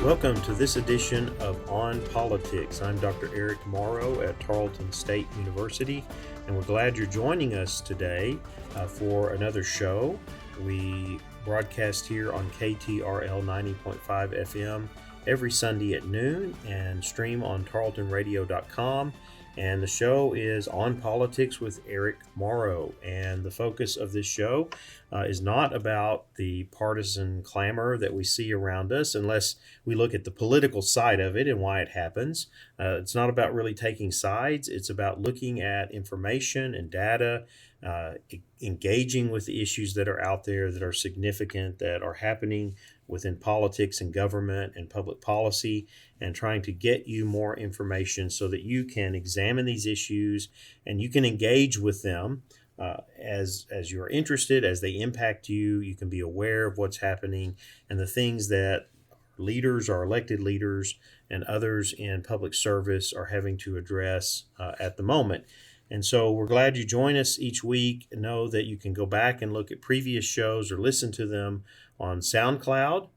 Welcome to this edition of On Politics. I'm Dr. Eric Morrow at Tarleton State University, and we're glad you're joining us today for another show. We broadcast here on KTRL 90.5 FM every Sunday at noon and stream on tarletonradio.com. And the show is On Politics with Eric Morrow. And the focus of this show is not about the partisan clamor that we see around us, unless we look at the political side of it and why it happens. It's not about really taking sides. It's about looking at information and data, engaging with the issues that are out there that are significant, that are happening within politics and government and public policy, and trying to get you more information so that you can examine these issues and you can engage with them as you're interested, as they impact you. You can be aware of what's happening and the things that leaders, our elected leaders, and others in public service are having to address at the moment. And so we're glad you join us each week. Know that you can go back and look at previous shows or listen to them on SoundCloud.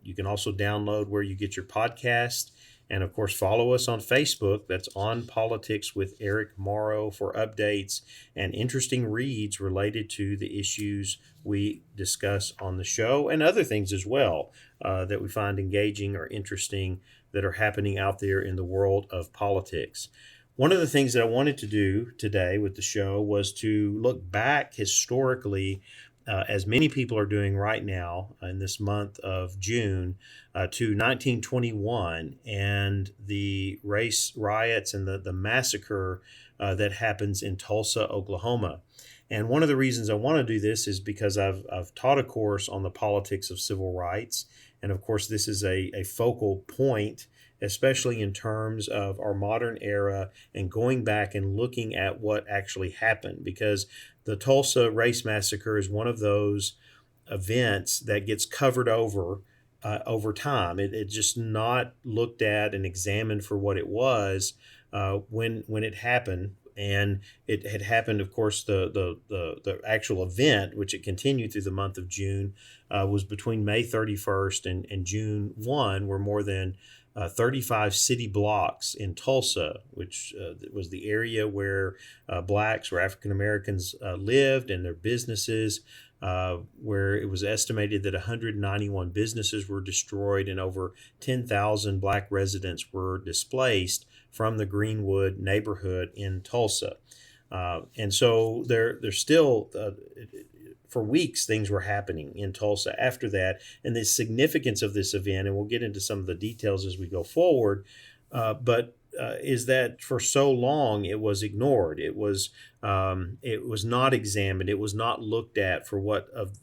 You can also download where you get your podcast. And of course, follow us on Facebook. That's On Politics with Eric Morrow for updates and interesting reads related to the issues we discuss on the show, and other things as well that we find engaging or interesting that are happening out there in the world of politics. One of the things that I wanted to do today with the show was to look back historically, as many people are doing right now in this month of June, to 1921 and the race riots and the massacre that happens in Tulsa, Oklahoma. And one of the reasons I want to do this is because I've taught a course on the politics of civil rights. And of course, this is a focal point, especially in terms of our modern era and going back and looking at what actually happened, because the Tulsa Race Massacre is one of those events that gets covered over time. It's just not looked at and examined for what it was when it happened. And it had happened, of course, the actual event, which it continued through the month of June, was between May 31st and June 1, where more than 35 city blocks in Tulsa, which was the area where blacks or African Americans lived, and their businesses, where it was estimated that 191 businesses were destroyed and over 10,000 black residents were displaced from the Greenwood neighborhood in Tulsa. And so there's still, for weeks, things were happening in Tulsa after that. And the significance of this event, and we'll get into some of the details as we go forward, is that for so long it was ignored. It was not examined. It was not looked at for what of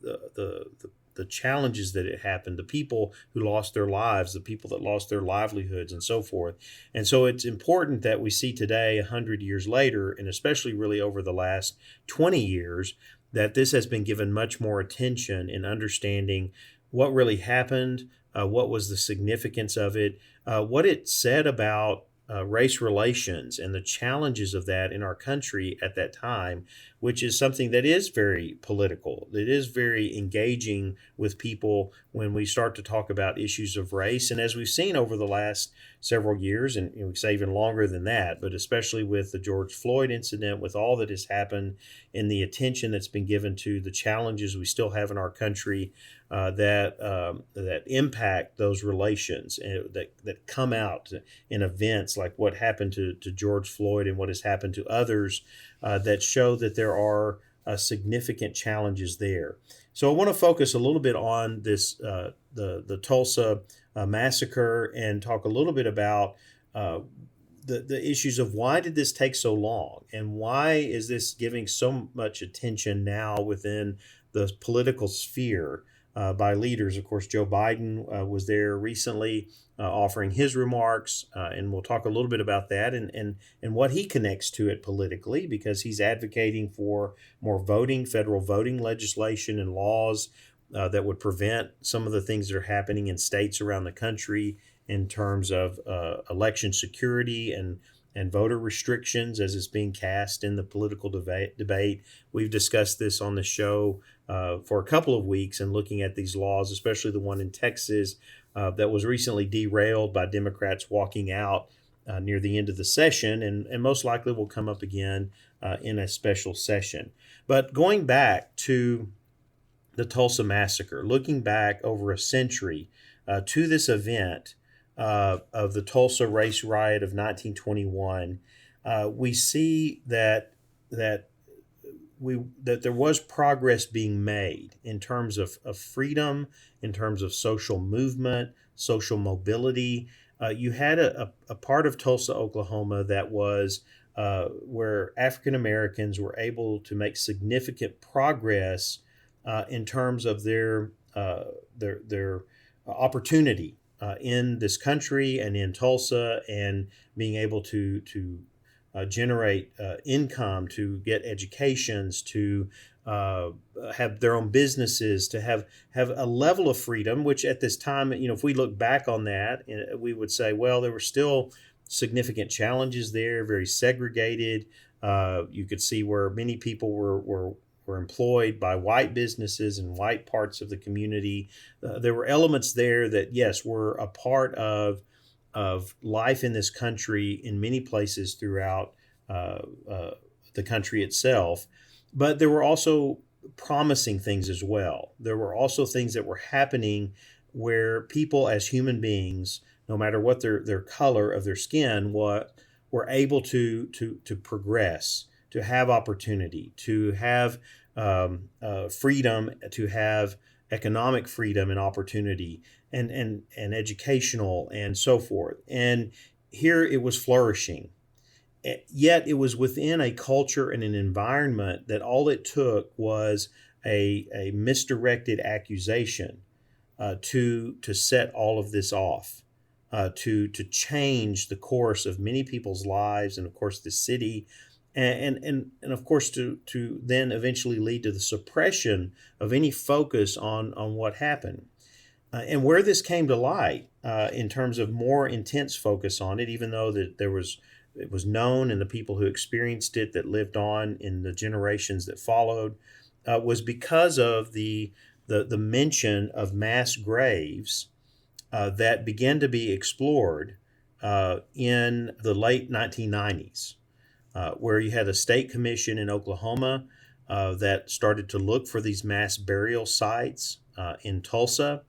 the challenges that it happened, the people who lost their lives, the people that lost their livelihoods, and so forth. And so it's important that we see today, 100 years later, and especially really over the last 20 years, that this has been given much more attention in understanding what really happened, what was the significance of it, what it said about race relations and the challenges of that in our country at that time, which is something that is very political. It is very engaging with people when we start to talk about issues of race. And as we've seen over the last several years, and we say even longer than that, but especially with the George Floyd incident, with all that has happened and the attention that's been given to the challenges we still have in our country that impact those relations, that come out in events like what happened to George Floyd and what has happened to others, that show that there are significant challenges there. So I want to focus a little bit on this, the Tulsa massacre, and talk a little bit about the issues of why did this take so long, and why is this giving so much attention now within the political sphere by leaders. Of course, Joe Biden was there recently offering his remarks, and we'll talk a little bit about that and what he connects to it politically, because he's advocating for more federal voting legislation and laws that would prevent some of the things that are happening in states around the country in terms of election security and and voter restrictions as it's being cast in the political debate. We've discussed this on the show for a couple of weeks and looking at these laws, especially the one in Texas that was recently derailed by Democrats walking out near the end of the session, and most likely will come up again in a special session. But going back to the Tulsa Massacre, looking back over a century to this event of the Tulsa Race Riot of 1921, we see that there was progress being made in terms of freedom, in terms of social movement, social mobility. You had a part of Tulsa, Oklahoma that was where African Americans were able to make significant progress in terms of their opportunity in this country and in Tulsa, and being able to generate income, to get educations, to have their own businesses, to have a level of freedom, which at this time, if we look back on that, we would say, well, there were still significant challenges there, very segregated. You could see where many people were employed by white businesses in white parts of the community. There were elements there that, yes, were a part of life in this country in many places throughout the country itself. But there were also promising things as well. There were also things that were happening where people as human beings, no matter what their color of their skin, were able to progress, to have opportunity, to have freedom, to have economic freedom and opportunity, and educational and so forth. And here it was flourishing. Yet it was within a culture and an environment that all it took was a misdirected accusation to set all of this off, to change the course of many people's lives, and of course the city, and of course to then eventually lead to the suppression of any focus on what happened. And where this came to light in terms of more intense focus on it, even though that it was known, and the people who experienced it that lived on in the generations that followed, was because of the mention of mass graves that began to be explored in the late 1990s, where you had a state commission in Oklahoma that started to look for these mass burial sites in Tulsa.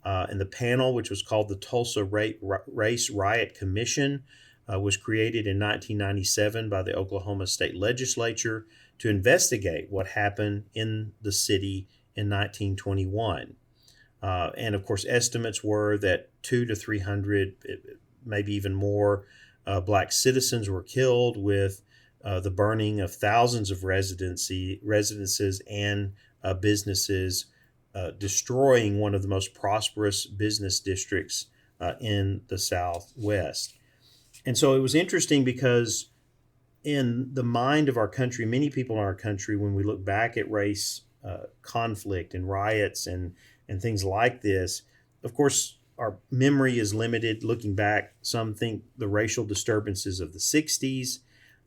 And the panel, which was called the Tulsa Race Riot Commission, was created in 1997 by the Oklahoma State Legislature to investigate what happened in the city in 1921. And of course, estimates were that 200 to 300, maybe even more, Black citizens were killed, with the burning of thousands of residences and businesses, destroying one of the most prosperous business districts in the Southwest. And so it was interesting because in the mind of our country, many people in our country, when we look back at race conflict and riots and things like this, of course, our memory is limited. Looking back, some think the racial disturbances of the 60s.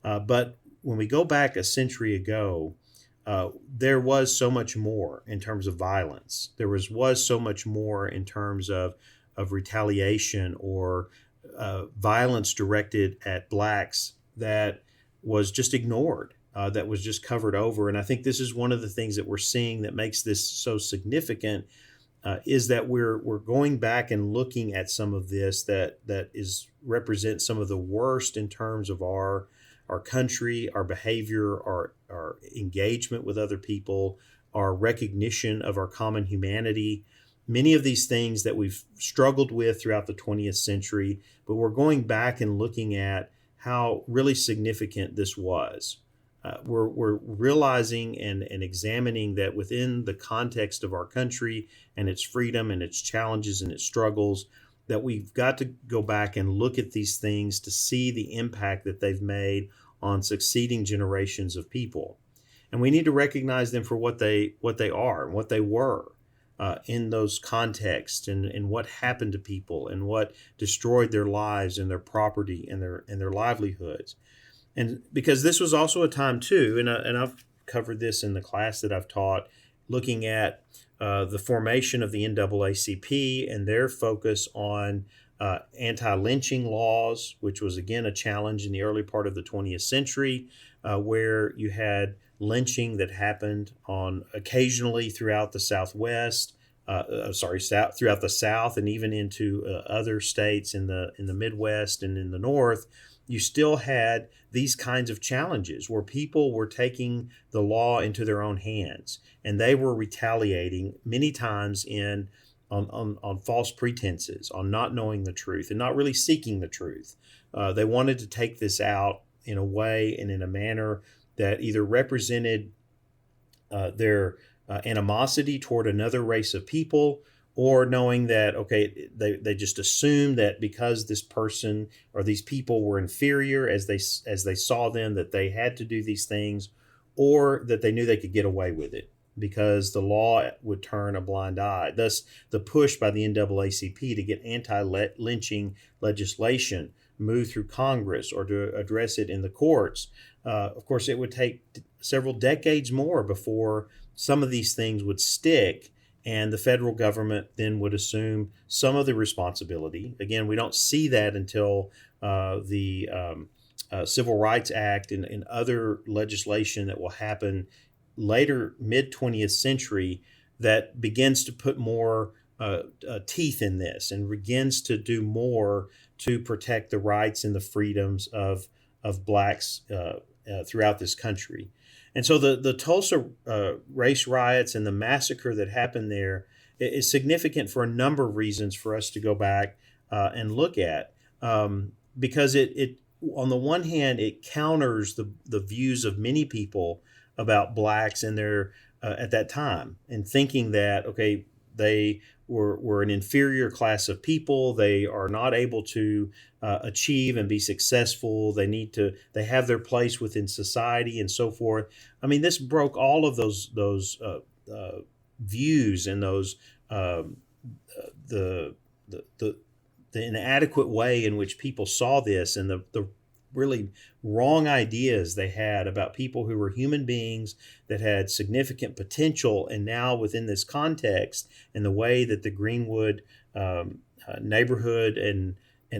But when we go back a century ago, there was so much more in terms of violence. There was so much more in terms of retaliation or violence directed at Blacks that was just ignored, that was just covered over. And I think this is one of the things that we're seeing that makes this so significant, is that we're going back and looking at some of this that represents some of the worst in terms of our country, our behavior, our engagement with other people, our recognition of our common humanity. Many of these things that we've struggled with throughout the 20th century, but we're going back and looking at how really significant this was. We're realizing and examining that within the context of our country and its freedom and its challenges and its struggles, that we've got to go back and look at these things to see the impact that they've made on succeeding generations of people. And we need to recognize them for what they are and what they were. in those contexts, and what happened to people and what destroyed their lives and their property and their livelihoods. And because this was also a time too, and I've covered this in the class that I've taught, looking at the formation of the NAACP and their focus on anti-lynching laws, which was again a challenge in the early part of the 20th century, where you had lynching that happened on occasionally throughout the Southwest, throughout the South, and even into other states in the Midwest and in the North. You still had these kinds of challenges where people were taking the law into their own hands, and they were retaliating many times on false pretenses, on not knowing the truth and not really seeking the truth. They wanted to take this out in a way and in a manner that either represented their animosity toward another race of people, or knowing that, okay, they just assumed that because this person or these people were inferior as they saw them, that they had to do these things, or that they knew they could get away with it because the law would turn a blind eye. Thus, the push by the NAACP to get anti-lynching legislation moved through Congress or to address it in the courts. Of course, it would take several decades more before some of these things would stick, and the federal government then would assume some of the responsibility. Again, we don't see that until the Civil Rights Act and other legislation that will happen later, mid-20th century, that begins to put more teeth in this and begins to do more to protect the rights and the freedoms of blacks throughout this country. And so the Tulsa race riots and the massacre that happened there is significant for a number of reasons for us to go back and look at, because it on the one hand, it counters the views of many people about blacks and their at that time, and thinking that, okay, they were an inferior class of people. They are not able to achieve and be successful. They have their place within society and so forth. I mean, this broke all of those views and those the inadequate way in which people saw this, and the really wrong ideas they had about people who were human beings that had significant potential. And now within this context and the way that the Greenwood neighborhood and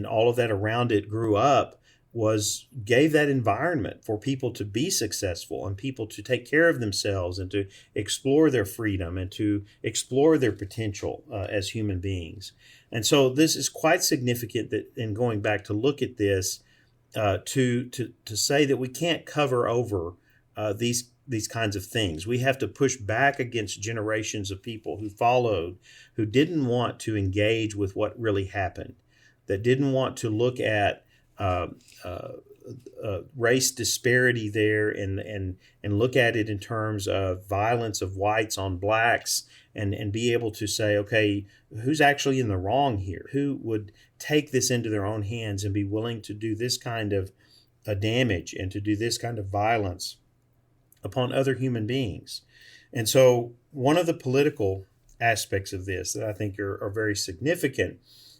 all of that around it grew up gave that environment for people to be successful and people to take care of themselves and to explore their freedom and to explore their potential as human beings. And so this is quite significant that in going back to look at this, to say that we can't cover over these kinds of things. We have to push back against generations of people who followed, who didn't want to engage with what really happened, that didn't want to look at race disparity there and look at it in terms of violence of whites on blacks, and be able to say, okay, who's actually in the wrong here? Who would take this into their own hands and be willing to do this kind of damage and to do this kind of violence upon other human beings? And so one of the political aspects of this that I think are very significant,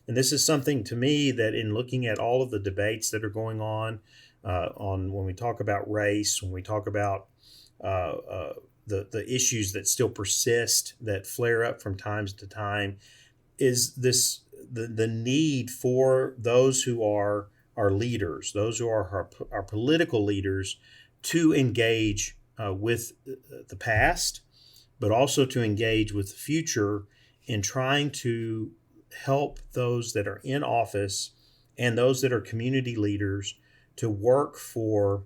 and this is something to me that in looking at all of the debates that are going on when we talk about race, when we talk about the issues that still persist, that flare up from time to time, is the need for those who are our leaders, those who are our political leaders, to engage with the past, but also to engage with the future in trying to help those that are in office and those that are community leaders to work for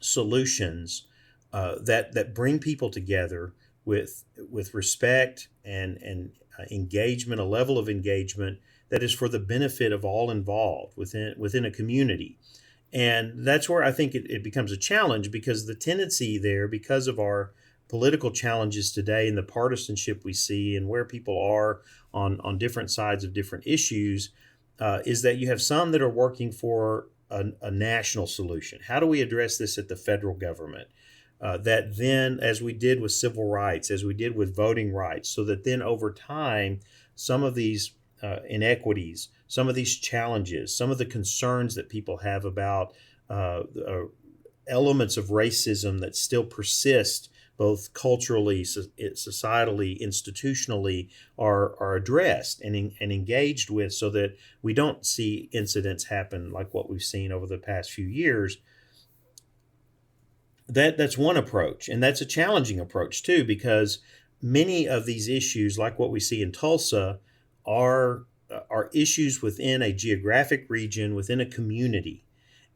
solutions that bring people together with respect and engagement, a level of engagement that is for the benefit of all involved within a community. And that's where I think it becomes a challenge, because the tendency there, because of our political challenges today and the partisanship we see and where people are on different sides of different issues, is that you have some that are working for a national solution. How do we address this at the federal government? that then, as we did with civil rights, as we did with voting rights, so that then over time, some of these inequities, some of these challenges, some of the concerns that people have about elements of racism that still persist, both culturally, societally, institutionally, are addressed and engaged with, so that we don't see incidents happen like what we've seen over the past few years. That's one approach, and that's a challenging approach too, because many of these issues, like what we see in Tulsa, are issues within a geographic region, within a community,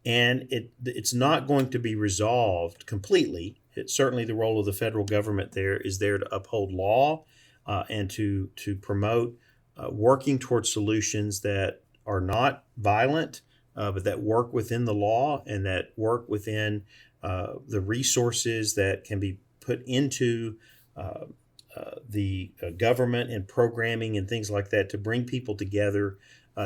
and it's not going to be resolved completely. It's certainly the role of the federal government there is there to uphold law and to promote working towards solutions that are not violent, but that work within the law and that work within the resources that can be put into the government and programming and things like that to bring people together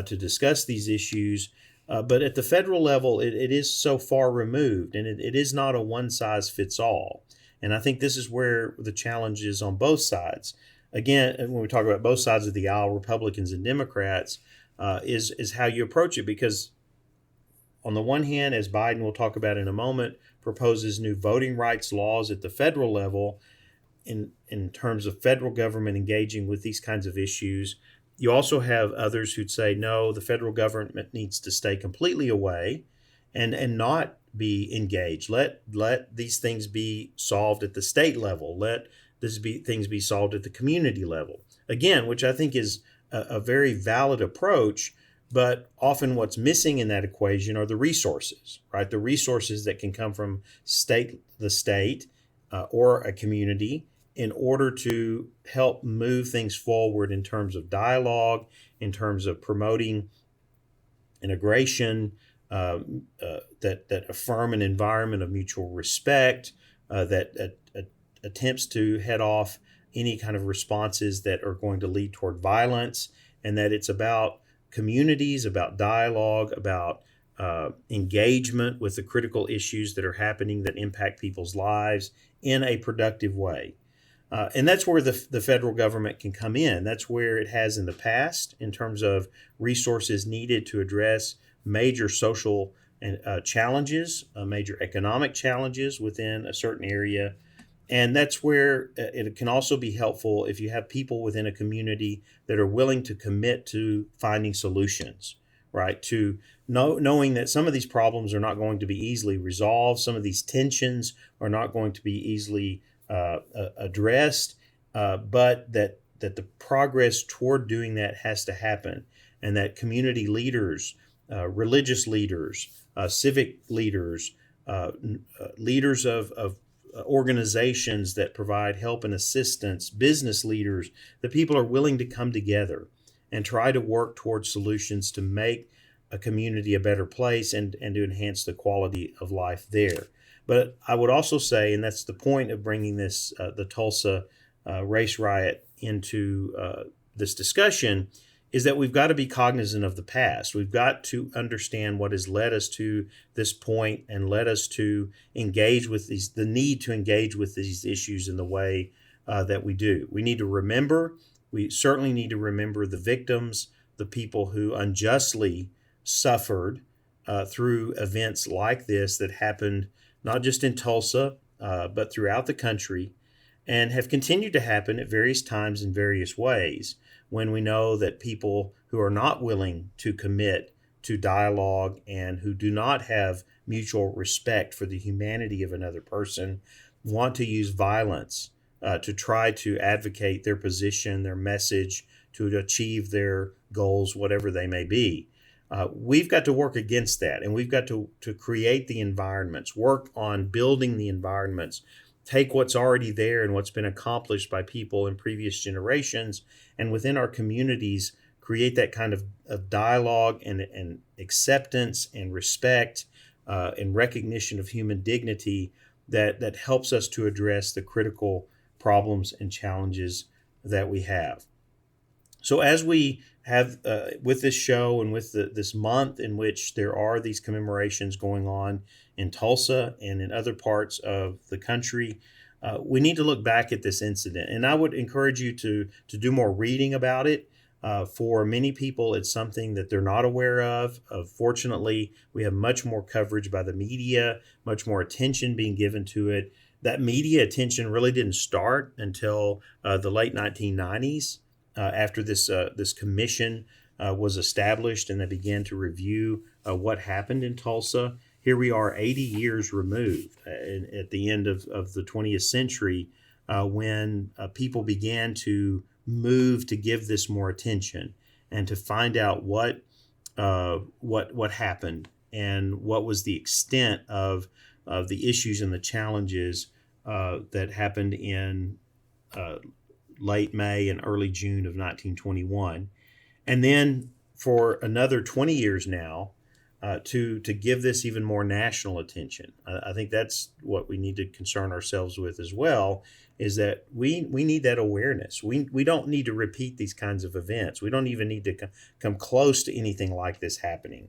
to discuss these issues. But at the federal level, it is so far removed, and it is not a one size fits all. And I think this is where the challenge is on both sides. Again, when we talk about both sides of the aisle, Republicans and Democrats, is how you approach it. Because on the one hand, as Biden will talk about in a moment, proposes new voting rights laws at the federal level in terms of federal government engaging with these kinds of issues. You also have others who'd say, no, the federal government needs to stay completely away and not be engaged. Let these things be solved at the state level. Let things be solved at the community level. Again, which I think is a very valid approach, but often what's missing in that equation are the resources, right? The resources that can come from the state or a community in order to help move things forward in terms of dialogue, in terms of promoting integration, that affirm an environment of mutual respect, that attempts to head off any kind of responses that are going to lead toward violence, and that it's about communities, about dialogue, about engagement with the critical issues that are happening that impact people's lives in a productive way. And that's where the federal government can come in. That's where it has in the past in terms of resources needed to address major social challenges, major economic challenges within a certain area. And that's where it can also be helpful if you have people within a community that are willing to commit to finding solutions, right? To knowing that some of these problems are not going to be easily resolved. Some of these tensions are not going to be easily addressed, but that the progress toward doing that has to happen, and that community leaders, religious leaders, civic leaders, leaders of organizations that provide help and assistance, business leaders, that people are willing to come together and try to work towards solutions to make a community a better place and to enhance the quality of life there. But I would also say, and that's the point of bringing this the Tulsa race riot into this discussion, is that we've got to be cognizant of the past. We've got to understand what has led us to this point and led us to engage with the need to engage with these issues in the way that we do. We need to remember, we certainly need to remember the victims, the people who unjustly suffered through events like this that happened not just in Tulsa, but throughout the country, and have continued to happen at various times in various ways, when we know that people who are not willing to commit to dialogue and who do not have mutual respect for the humanity of another person want to use violence to try to advocate their position, their message, to achieve their goals, whatever they may be. We've got to work against that, and we've got to create the environments, work on building the environments, take what's already there and what's been accomplished by people in previous generations, and within our communities, create that kind of dialogue and acceptance and respect and recognition of human dignity that helps us to address the critical problems and challenges that we have. So as we have with this show and with this month in which there are these commemorations going on in Tulsa and in other parts of the country, we need to look back at this incident. And I would encourage you to do more reading about it. For many people, it's something that they're not aware of. Fortunately, we have much more coverage by the media, much more attention being given to it. That media attention really didn't start until the late 1990s, after this commission was established and they began to review what happened in Tulsa. Here we are 80 years removed at the end of the 20th century, when people began to move to give this more attention and to find out what happened and what was the extent of the issues and the challenges that happened in uh, late May and early June of 1921. And then for another 20 years now, to give this even more national attention. I think that's what we need to concern ourselves with as well, is that we need that awareness. We don't need to repeat these kinds of events. We don't even need to come close to anything like this happening.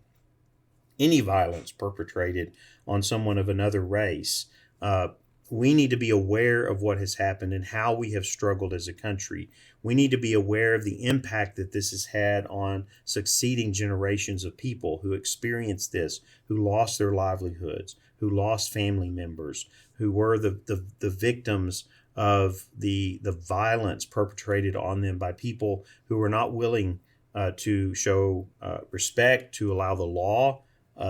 Any violence perpetrated on someone of another race, we need to be aware of what has happened and how we have struggled as a country. We need to be aware of the impact that this has had on succeeding generations of people who experienced this, who lost their livelihoods, who lost family members, who were the victims of the violence perpetrated on them by people who were not willing to show respect, to allow the law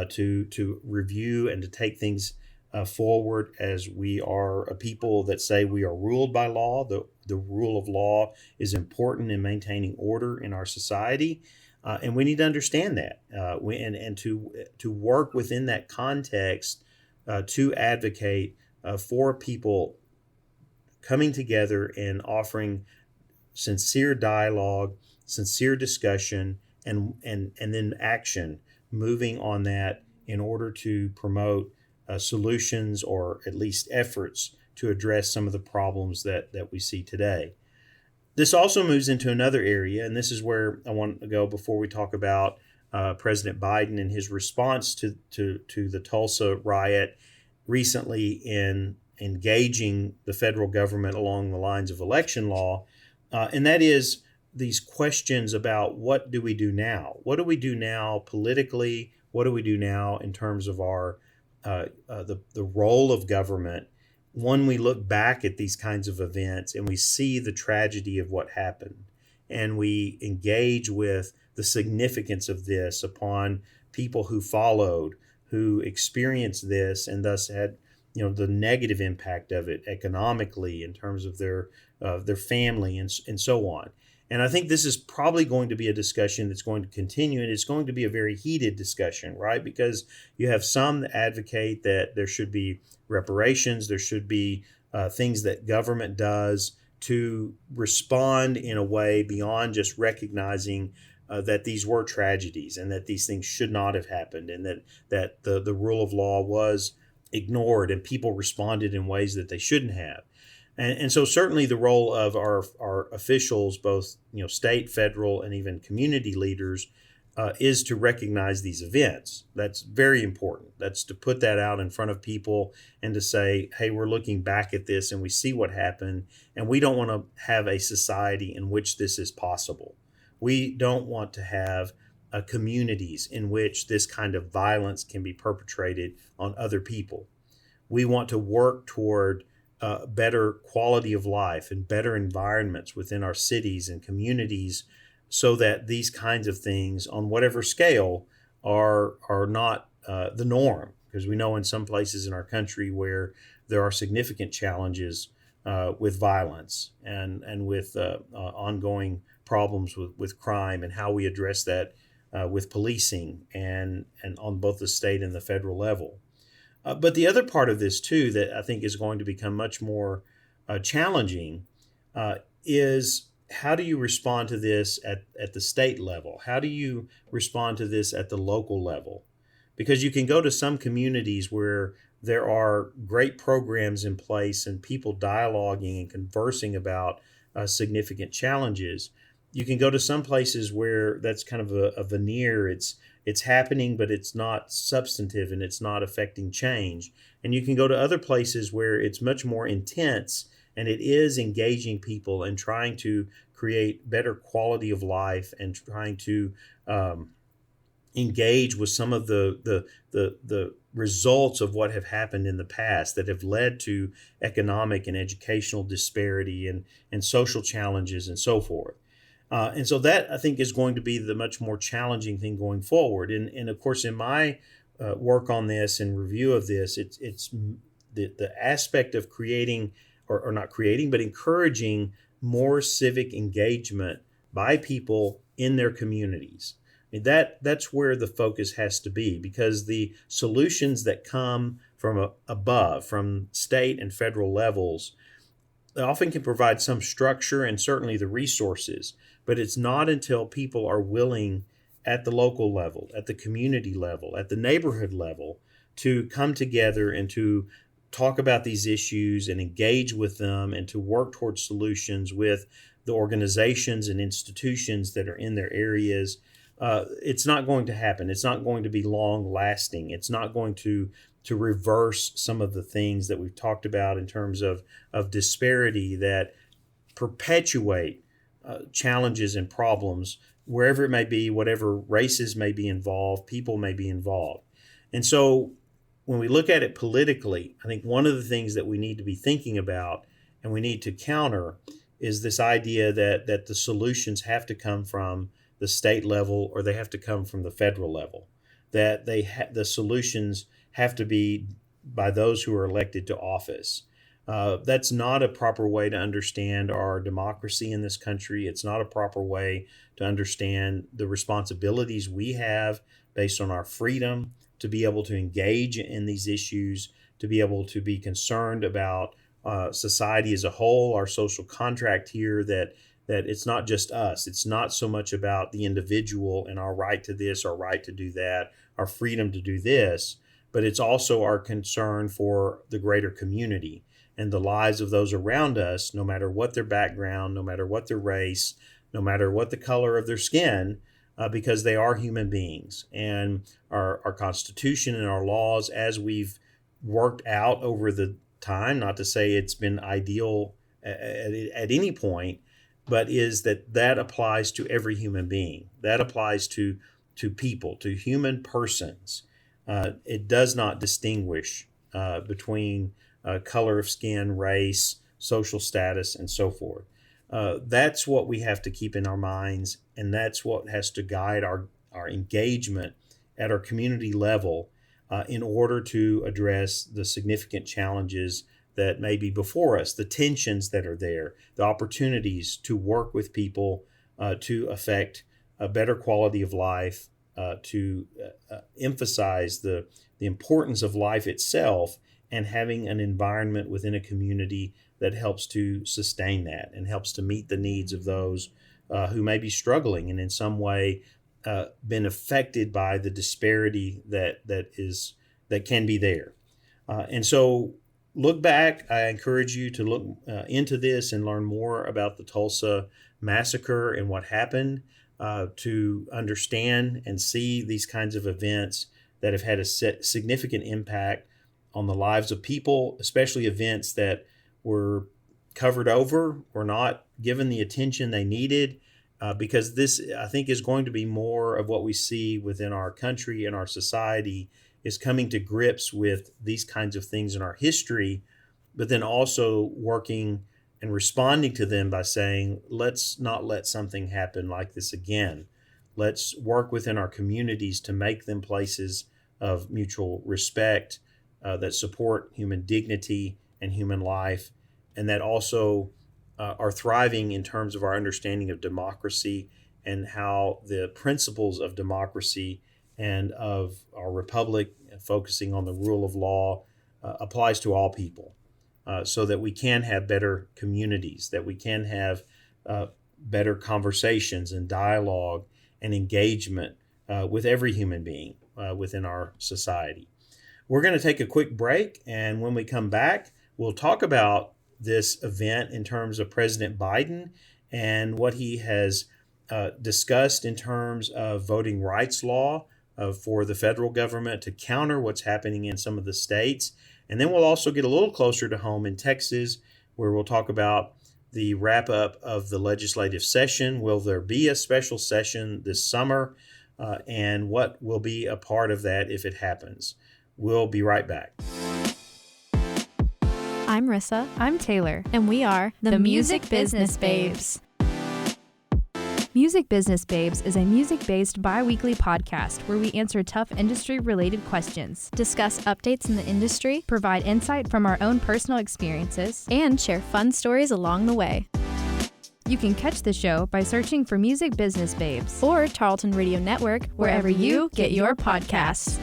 to review and to take things forward, as we are a people that say we are ruled by law. The rule of law is important in maintaining order in our society, and we need to understand that, and to work within that context, to advocate for people coming together and offering sincere dialogue, sincere discussion, and then action, moving on that in order to promote solutions, or at least efforts to address some of the problems that we see today. This also moves into another area, and this is where I want to go before we talk about President Biden and his response to the Tulsa riot recently in engaging the federal government along the lines of election law, and that is these questions about what do we do now? What do we do now politically? What do we do now in terms of our the role of government when we look back at these kinds of events and we see the tragedy of what happened, and we engage with the significance of this upon people who followed, who experienced this, and thus had the negative impact of it economically in terms of their family and so on. And I think this is probably going to be a discussion that's going to continue, and it's going to be a very heated discussion, right? Because you have some that advocate that there should be reparations, there should be things that government does to respond in a way beyond just recognizing that these were tragedies and that these things should not have happened, and that the rule of law was ignored and people responded in ways that they shouldn't have. And so certainly the role of our officials, both state, federal, and even community leaders, is to recognize these events. That's very important. That's to put that out in front of people and to say, hey, we're looking back at this and we see what happened, and we don't want to have a society in which this is possible. We don't want to have communities in which this kind of violence can be perpetrated on other people. We want to work toward better quality of life and better environments within our cities and communities, so that these kinds of things on whatever scale are not the norm. Because we know in some places in our country where there are significant challenges with violence and with ongoing problems with crime, and how we address that with policing and on both the state and the federal level. But the other part of this, too, that I think is going to become much more challenging is, how do you respond to this at the state level? How do you respond to this at the local level? Because you can go to some communities where there are great programs in place and people dialoguing and conversing about significant challenges. You can go to some places where that's kind of a veneer. It's happening, but it's not substantive and it's not affecting change. And you can go to other places where it's much more intense and it is engaging people and trying to create better quality of life and trying to engage with some of the results of what have happened in the past that have led to economic and educational disparity and social challenges and so forth. And so that I think is going to be the much more challenging thing going forward. And of course, in my work on this and review of this, it's the aspect of creating or not creating, but encouraging more civic engagement by people in their communities. I mean, that's where the focus has to be, because the solutions that come from above, from state and federal levels, they often can provide some structure and certainly the resources, but it's not until people are willing at the local level, at the community level, at the neighborhood level to come together and to talk about these issues and engage with them and to work towards solutions with the organizations and institutions that are in their areas. It's not going to happen. It's not going to be long lasting. It's not going to reverse some of the things that we've talked about in terms of disparity that perpetuate challenges and problems wherever it may be, whatever races may be involved, people may be involved. And so when we look at it politically, I think one of the things that we need to be thinking about and we need to counter is this idea that the solutions have to come from the state level or they have to come from the federal level, that the solutions have to be by those who are elected to office. That's not a proper way to understand our democracy in this country. It's not a proper way to understand the responsibilities we have based on our freedom to be able to engage in these issues, to be able to be concerned about society as a whole, our social contract here, that it's not just us. It's not so much about the individual and our right to this, our right to do that, our freedom to do this, but it's also our concern for the greater community and the lives of those around us, no matter what their background, no matter what their race, no matter what the color of their skin, because they are human beings. And our Constitution and our laws, as we've worked out over the time, not to say it's been ideal at any point, but is that applies to every human being. That applies to people, to human persons. It does not distinguish between color of skin, race, social status, and so forth. That's what we have to keep in our minds, and that's what has to guide our engagement at our community level in order to address the significant challenges that may be before us, the tensions that are there, the opportunities to work with people to affect a better quality of life, to emphasize the importance of life itself and having an environment within a community that helps to sustain that and helps to meet the needs of those who may be struggling and in some way been affected by the disparity that can be there. And so look back. I encourage you to look into this and learn more about the Tulsa Massacre and what happened, to understand and see these kinds of events that have had a significant impact on the lives of people, especially events that were covered over, were not given the attention they needed, because this, I think, is going to be more of what we see within our country and our society, is coming to grips with these kinds of things in our history, but then also working and responding to them by saying, let's not let something happen like this again. Let's work within our communities to make them places of mutual respect, that support human dignity and human life, and that also are thriving in terms of our understanding of democracy and how the principles of democracy and of our republic, focusing on the rule of law, applies to all people, so that we can have better communities, that we can have better conversations and dialogue and engagement with every human being within our society. We're going to take a quick break, and when we come back, we'll talk about this event in terms of President Biden and what he has discussed in terms of voting rights law for the federal government to counter what's happening in some of the states. And then we'll also get a little closer to home in Texas, where we'll talk about the wrap up of the legislative session. Will there be a special session this summer? And what will be a part of that if it happens? We'll be right back. I'm Rissa. I'm Taylor. And we are the Music Business Babes. Music Business Babes is a music-based bi-weekly podcast where we answer tough industry-related questions, discuss updates in the industry, provide insight from our own personal experiences, and share fun stories along the way. You can catch the show by searching for Music Business Babes or Tarleton Radio Network, wherever you get your podcasts.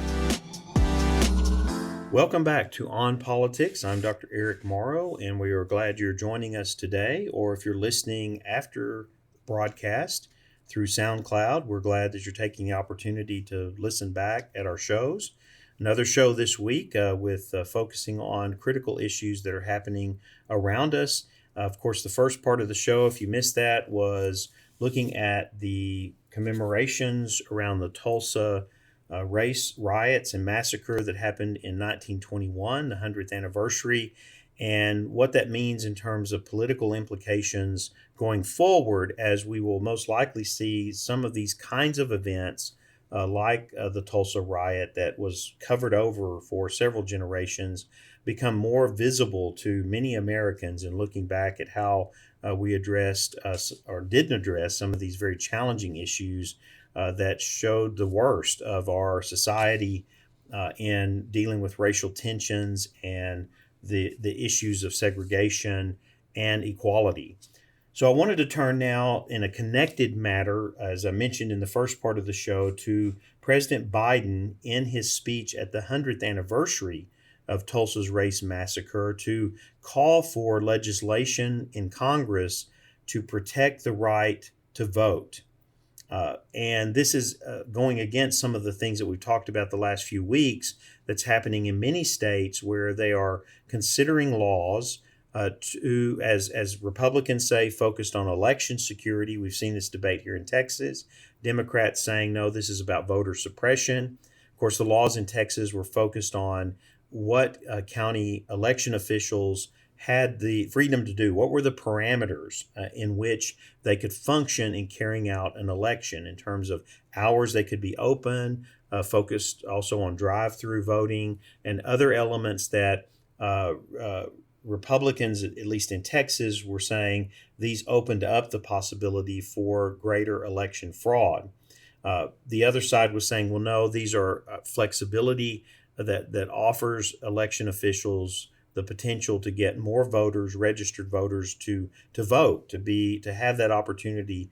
Welcome back to On Politics. I'm Dr. Eric Morrow, and we are glad you're joining us today, or if you're listening after broadcast through SoundCloud, we're glad that you're taking the opportunity to listen back at our shows. Another show this week with focusing on critical issues that are happening around us. Of course, the first part of the show, if you missed that, was looking at the commemorations around the Tulsa riots and massacre that happened in 1921, the 100th anniversary, and what that means in terms of political implications going forward, as we will most likely see some of these kinds of events like the Tulsa riot that was covered over for several generations become more visible to many Americans in looking back at how we addressed or didn't address some of these very challenging issues that showed the worst of our society in dealing with racial tensions and the issues of segregation and equality. So I wanted to turn now in a connected matter, as I mentioned in the first part of the show, to President Biden in his speech at the 100th anniversary of Tulsa's race massacre to call for legislation in Congress to protect the right to vote. And this is going against some of the things that we've talked about the last few weeks that's happening in many states where they are considering laws to, as Republicans say, focused on election security. We've seen this debate here in Texas. Democrats saying, no, this is about voter suppression. Of course, the laws in Texas were focused on what county election officials had the freedom to do. What were the parameters in which they could function in carrying out an election in terms of hours they could be open, focused also on drive-through voting and other elements that Republicans, at least in Texas, were saying these opened up the possibility for greater election fraud. The other side was saying, well, no, these are flexibility that offers election officials the potential to get more voters, registered voters, to vote, to have that opportunity,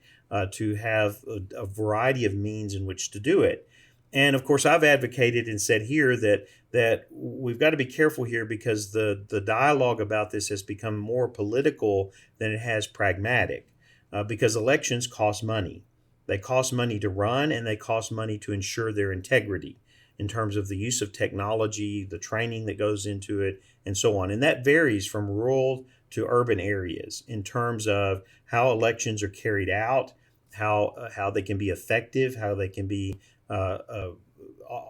to have a variety of means in which to do it. And of course, I've advocated and said here that we've got to be careful here because the dialogue about this has become more political than it has pragmatic, because elections cost money. They cost money to run, and they cost money to ensure their integrity in terms of the use of technology, the training that goes into it, and so on. And that varies from rural to urban areas in terms of how elections are carried out, how they can be effective, how they can be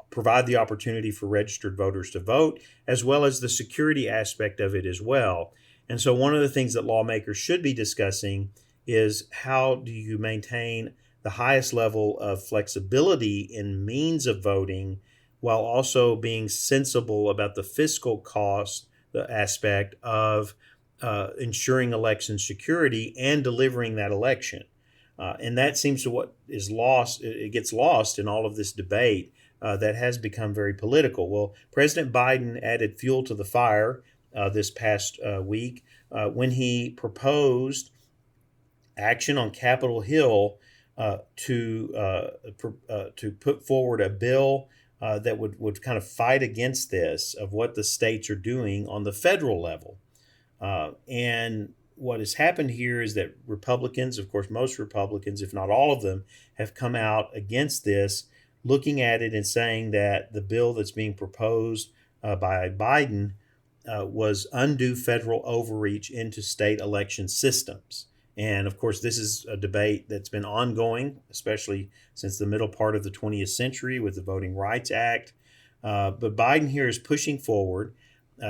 provide the opportunity for registered voters to vote, as well as the security aspect of it as well. And so one of the things that lawmakers should be discussing is how do you maintain the highest level of flexibility in means of voting while also being sensible about the fiscal cost, the aspect of ensuring election security and delivering that election. And that seems to what is lost. It gets lost in all of this debate that has become very political. Well, President Biden added fuel to the fire this past week when he proposed action on Capitol Hill to put forward a bill that would kind of fight against this of what the states are doing on the federal level. And what has happened here is that Republicans, of course, most Republicans, if not all of them, have come out against this, looking at it and saying that the bill that's being proposed by Biden was undue federal overreach into state election systems. And of course, this is a debate that's been ongoing, especially since the middle part of the 20th century with the Voting Rights Act. But Biden here is pushing forward.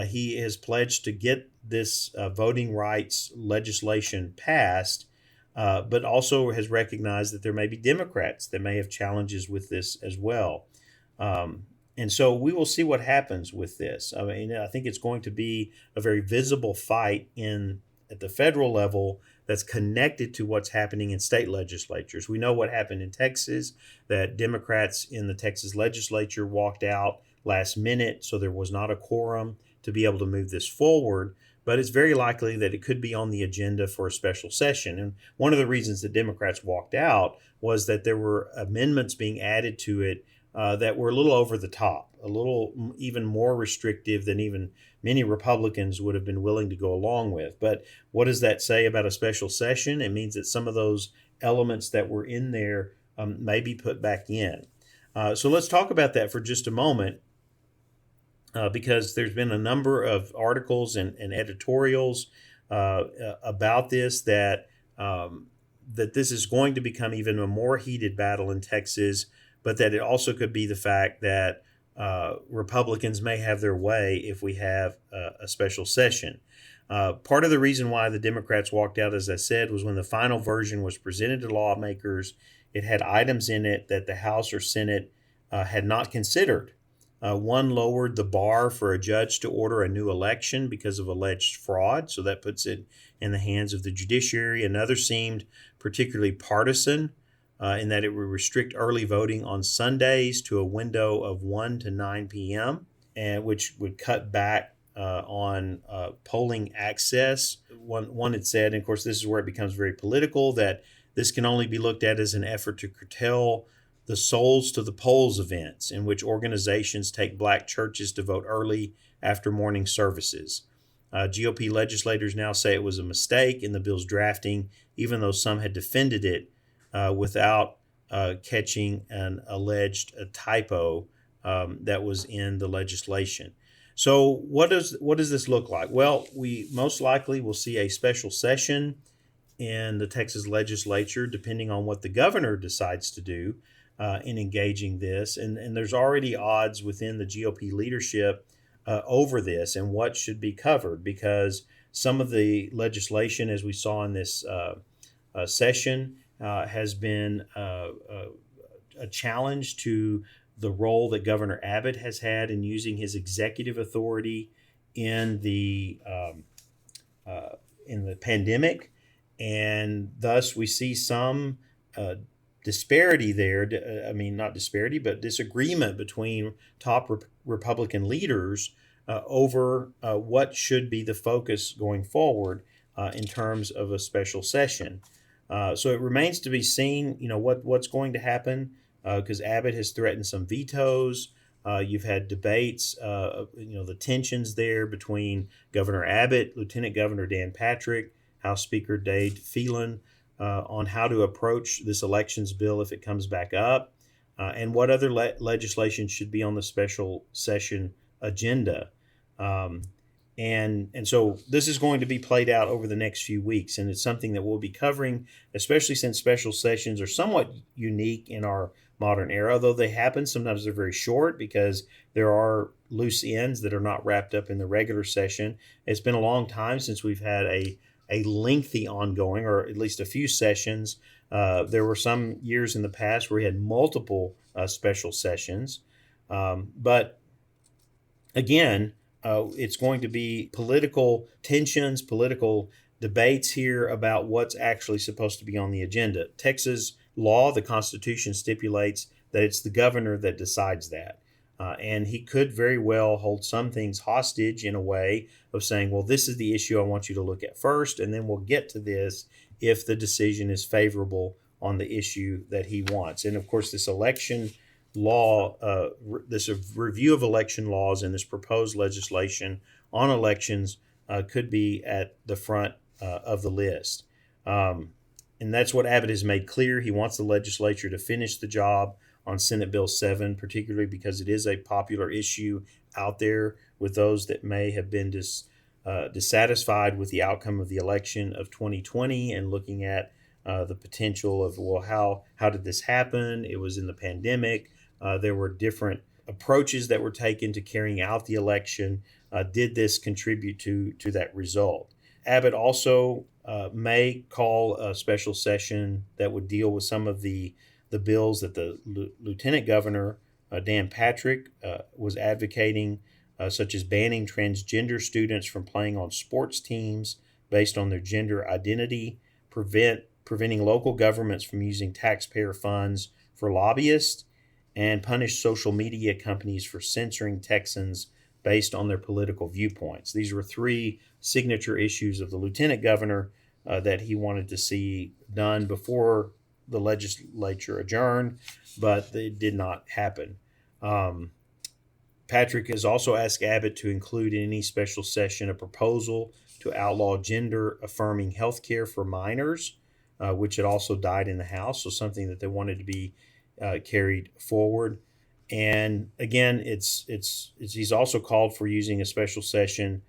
He has pledged to get this voting rights legislation passed, but also has recognized that there may be Democrats that may have challenges with this as well. And so we will see what happens with this. I mean, I think it's going to be a very visible fight at the federal level that's connected to what's happening in state legislatures. We know what happened in Texas, that Democrats in the Texas legislature walked out last minute, so there was not a quorum to be able to move this forward. But it's very likely that it could be on the agenda for a special session. And one of the reasons the Democrats walked out was that there were amendments being added to it that were a little over the top, a little even more restrictive than even many Republicans would have been willing to go along with. But what does that say about a special session? It means that some of those elements that were in there may be put back in. So let's talk about that for just a moment. Because there's been a number of articles and editorials about this that this is going to become even a more heated battle in Texas, but that it also could be the fact that Republicans may have their way if we have a special session. Part of the reason why the Democrats walked out, as I said, was when the final version was presented to lawmakers, it had items in it that the House or Senate had not considered. One lowered the bar for a judge to order a new election because of alleged fraud, so that puts it in the hands of the judiciary. Another seemed particularly partisan in that it would restrict early voting on Sundays to a window of 1 to 9 p.m., and which would cut back on polling access. One had said, and of course this is where it becomes very political, that this can only be looked at as an effort to curtail the Souls to the Polls events, in which organizations take black churches to vote early after morning services. GOP legislators now say it was a mistake in the bill's drafting, even though some had defended it without catching an alleged typo that was in the legislation. So what does this look like? Well, we most likely will see a special session in the Texas legislature, depending on what the governor decides to do in engaging this. And there's already odds within the GOP leadership over this and what should be covered, because some of the legislation, as we saw in this session, has been a challenge to the role that Governor Abbott has had in using his executive authority in the pandemic. And thus we see some disparity there. Not disparity, but disagreement between top Republican leaders over what should be the focus going forward in terms of a special session. So it remains to be seen, what's going to happen, because Abbott has threatened some vetoes. You've had debates, the tensions there between Governor Abbott, Lieutenant Governor Dan Patrick, House Speaker Dade Phelan, on how to approach this elections bill if it comes back up, and what other legislation should be on the special session agenda. And so this is going to be played out over the next few weeks, and it's something that we'll be covering, especially since special sessions are somewhat unique in our modern era. Although they happen, sometimes they're very short because there are loose ends that are not wrapped up in the regular session. It's been a long time since we've had a lengthy ongoing, or at least a few sessions. There were some years in the past where we had multiple special sessions. But again, it's going to be political tensions, political debates here about what's actually supposed to be on the agenda. Texas law, the Constitution, stipulates that it's the governor that decides that. And he could very well hold some things hostage in a way of saying, well, this is the issue I want you to look at first, and then we'll get to this if the decision is favorable on the issue that he wants. And of course, this election law, this review of election laws and this proposed legislation on elections could be at the front of the list. And that's what Abbott has made clear. He wants the legislature to finish the job on Senate Bill 7, particularly because it is a popular issue out there with those that may have been dissatisfied with the outcome of the election of 2020 and looking at the potential of, well, how did this happen? It was in the pandemic. There were different approaches that were taken to carrying out the election. Did this contribute to that result? Abbott also may call a special session that would deal with some of the bills that the Lieutenant Governor, Dan Patrick, was advocating, such as banning transgender students from playing on sports teams based on their gender identity, preventing local governments from using taxpayer funds for lobbyists, and punish social media companies for censoring Texans based on their political viewpoints. These were three signature issues of the Lieutenant Governor that he wanted to see done before the legislature adjourned, but it did not happen. Patrick has also asked Abbott to include in any special session a proposal to outlaw gender-affirming health care for minors, which had also died in the House, so something that they wanted to be carried forward. And again, he's also called for using a special session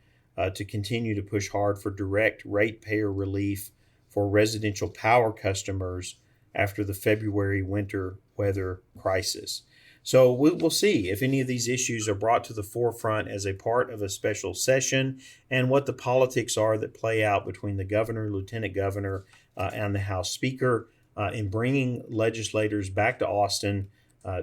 to continue to push hard for direct ratepayer relief for residential power customers after the February winter weather crisis. So we'll see if any of these issues are brought to the forefront as a part of a special session and what the politics are that play out between the governor, lieutenant governor, and the House Speaker in bringing legislators back to Austin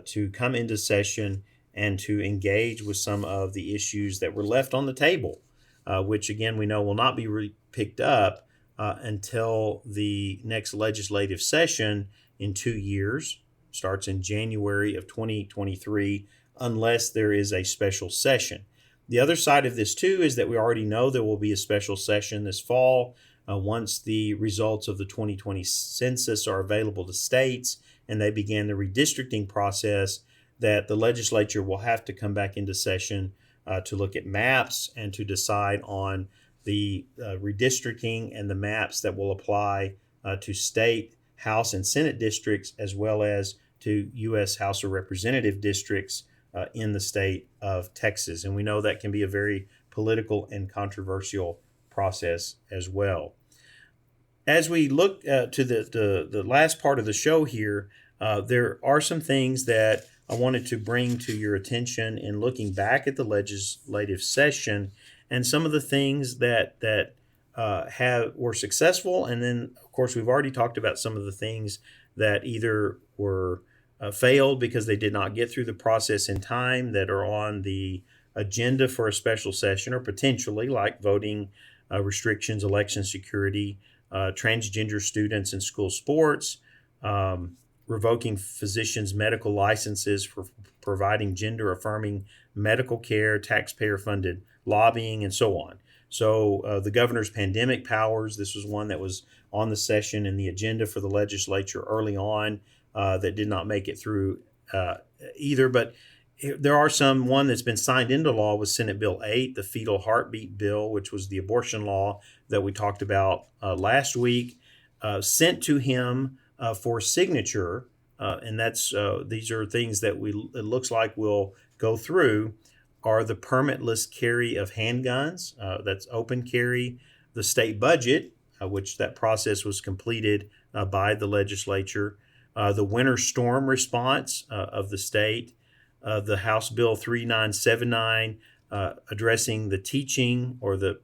to come into session and to engage with some of the issues that were left on the table, which again we know will not be picked up until the next legislative session in 2 years. Starts in January of 2023, unless there is a special session. The other side of this, too, is that we already know there will be a special session this fall once the results of the 2020 census are available to states and they begin the redistricting process, that the legislature will have to come back into session to look at maps and to decide on the redistricting and the maps that will apply to state, House, and Senate districts, as well as to U.S. House of Representative districts in the state of Texas. And we know that can be a very political and controversial process as well. As we look to the last part of the show here, there are some things that I wanted to bring to your attention in looking back at the legislative session and some of the things that were successful. And then, of course, we've already talked about some of the things that either were failed because they did not get through the process in time, that are on the agenda for a special session, or potentially, like voting restrictions, election security, transgender students in school sports, revoking physicians' medical licenses for providing gender-affirming medical care, taxpayer-funded lobbying, and so on. So the governor's pandemic powers, this was one that was on the session and the agenda for the legislature early on that did not make it through either. But there are one that's been signed into law with Senate Bill 8, the fetal heartbeat bill, which was the abortion law that we talked about last week, sent to him for signature. And these are things that it looks like will go through, are the permitless carry of handguns, that's open carry, the state budget, which that process was completed by the legislature, the winter storm response of the state, the House Bill 3979 addressing the teaching or the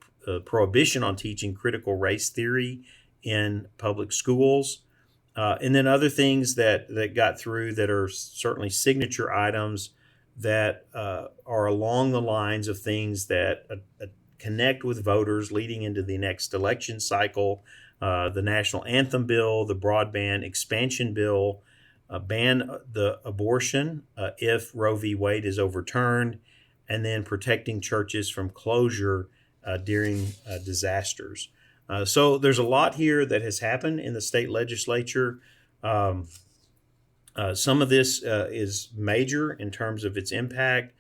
prohibition on teaching critical race theory in public schools, and then other things that got through that are certainly signature items that are along the lines of things that connect with voters leading into the next election cycle, the national anthem bill, the broadband expansion bill, ban the abortion if Roe v. Wade is overturned, and then protecting churches from closure during disasters. So there's a lot here that has happened in the state legislature. Some of this is major in terms of its impact.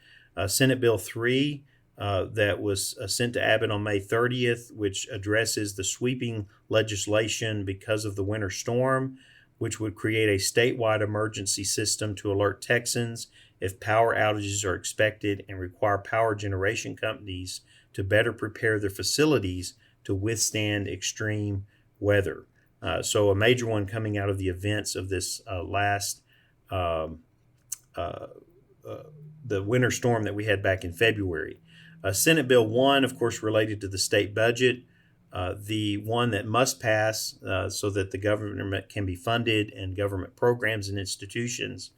Senate Bill 3 that was sent to Abbott on May 30th, which addresses the sweeping legislation because of the winter storm, which would create a statewide emergency system to alert Texans if power outages are expected and require power generation companies to better prepare their facilities to withstand extreme weather. So a major one coming out of the events of this last um, uh, the winter storm that we had back in February. Senate Bill 1, of course, related to the state budget. The one that must pass so that the government can be funded and government programs and institutions.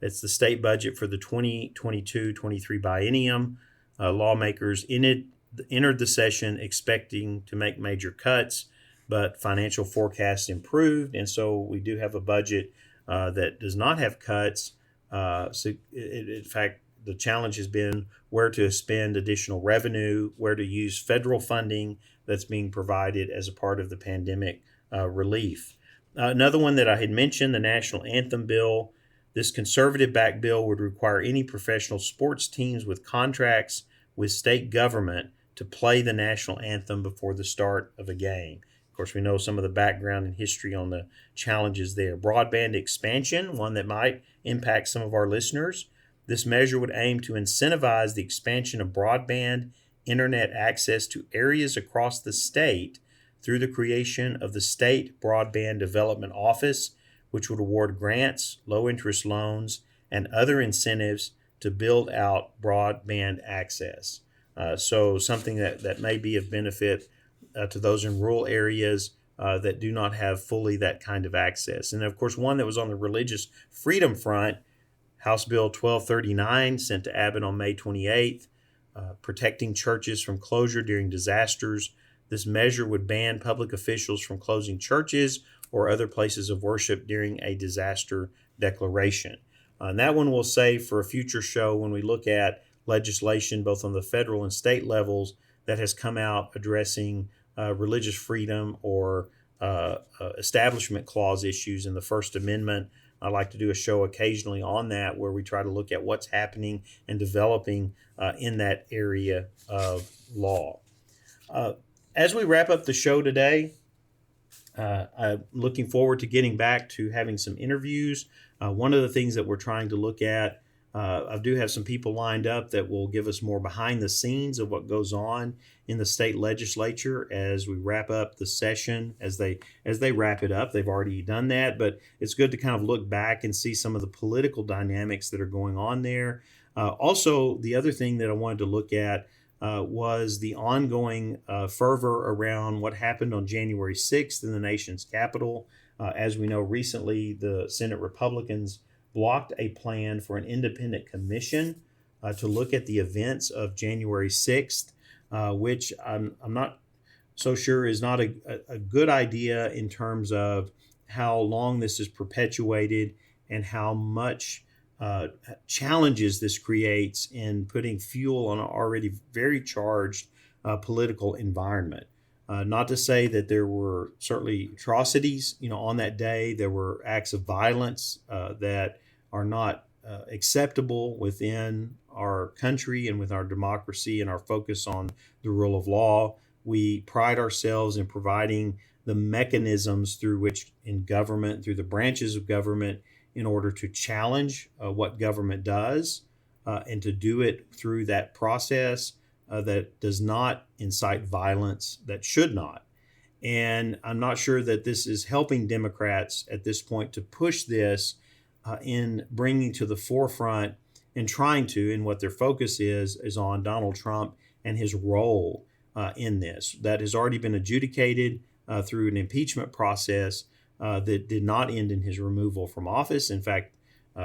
It's the state budget for the 2022-23 biennium. Lawmakers entered the session expecting to make major cuts, but financial forecasts improved, and so we do have a budget that does not have cuts. In fact, the challenge has been where to spend additional revenue, where to use federal funding that's being provided as a part of the pandemic relief. Another one that I had mentioned, the National Anthem Bill. This conservative-backed bill would require any professional sports teams with contracts with state government to play the national anthem before the start of a game. Of course, we know some of the background and history on the challenges there. Broadband expansion, one that might impact some of our listeners. This measure would aim to incentivize the expansion of broadband internet access to areas across the state through the creation of the State Broadband Development Office, which would award grants, low-interest loans, and other incentives to build out broadband access. So something that may be of benefit to those in rural areas that do not have fully that kind of access. And of course, one that was on the religious freedom front, House Bill 1239, sent to Abbott on May 28th, protecting churches from closure during disasters. This measure would ban public officials from closing churches or other places of worship during a disaster declaration. And that one we'll save for a future show when we look at legislation both on the federal and state levels that has come out addressing religious freedom or establishment clause issues in the First Amendment. I like to do a show occasionally on that where we try to look at what's happening and developing in that area of law. As we wrap up the show today, I'm looking forward to getting back to having some interviews. One of the things that we're trying to look at, I do have some people lined up that will give us more behind the scenes of what goes on in the state legislature as we wrap up the session. As they wrap it up, they've already done that, but it's good to kind of look back and see some of the political dynamics that are going on there. Also, the other thing that I wanted to look at was the ongoing fervor around what happened on January 6th in the nation's capital. As we know, recently the Senate Republicans blocked a plan for an independent commission to look at the events of January 6th, which I'm not so sure is not a good idea in terms of how long this is perpetuated and how much challenges this creates in putting fuel on an already very charged political environment. Not to say that there were certainly atrocities, on that day. There were acts of violence that are not acceptable within our country and with our democracy and our focus on the rule of law. We pride ourselves in providing the mechanisms through which in government, through the branches of government, in order to challenge what government does and to do it through that process that does not incite violence, that should not. And I'm not sure that this is helping Democrats at this point to push this in bringing to the forefront and trying to, and what their focus is on Donald Trump and his role in this. That has already been adjudicated through an impeachment process that did not end in his removal from office. In fact,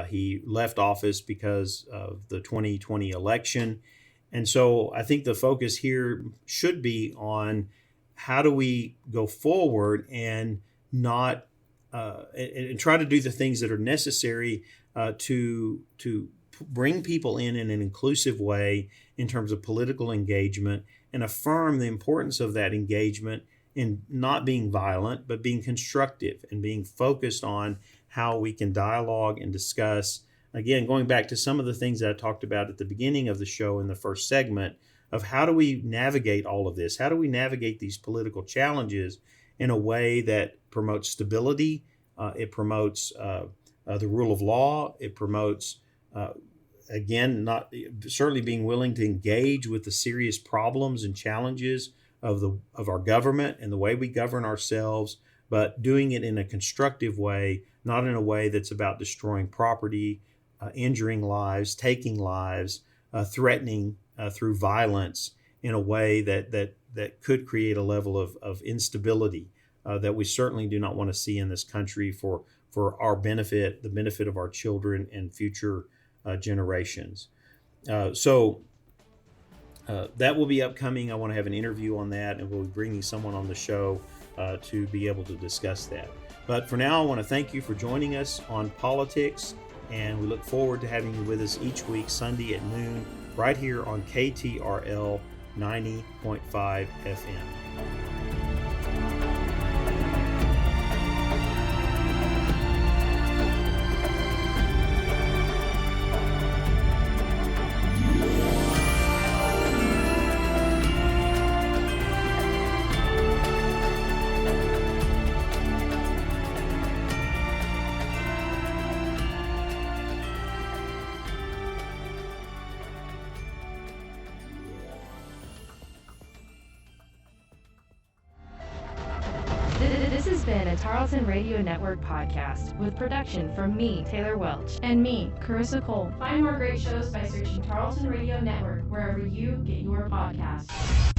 he left office because of the 2020 election. And so I think the focus here should be on how do we go forward and not and try to do the things that are necessary to bring people in an inclusive way in terms of political engagement and affirm the importance of that engagement in not being violent, but being constructive and being focused on how we can dialogue and discuss. Again, going back to some of the things that I talked about at the beginning of the show in the first segment of how do we navigate all of this? How do we navigate these political challenges in a way that promotes stability? It promotes the rule of law. It promotes again, not certainly being willing to engage with the serious problems and challenges of our government and the way we govern ourselves, but doing it in a constructive way, not in a way that's about destroying property, injuring lives, taking lives, threatening through violence in a way that could create a level of instability that we certainly do not want to see in this country for our benefit, the benefit of our children and future generations. So that will be upcoming. I want to have an interview on that, and we'll be bringing someone on the show to be able to discuss that. But for now, I want to thank you for joining us on Politics, and we look forward to having you with us each week, Sunday at noon, right here on KTRL 90.5 FM. This has been a Tarleton Radio Network podcast with production from me, Taylor Welch. And me, Carissa Cole. Find more great shows by searching Tarleton Radio Network wherever you get your podcasts.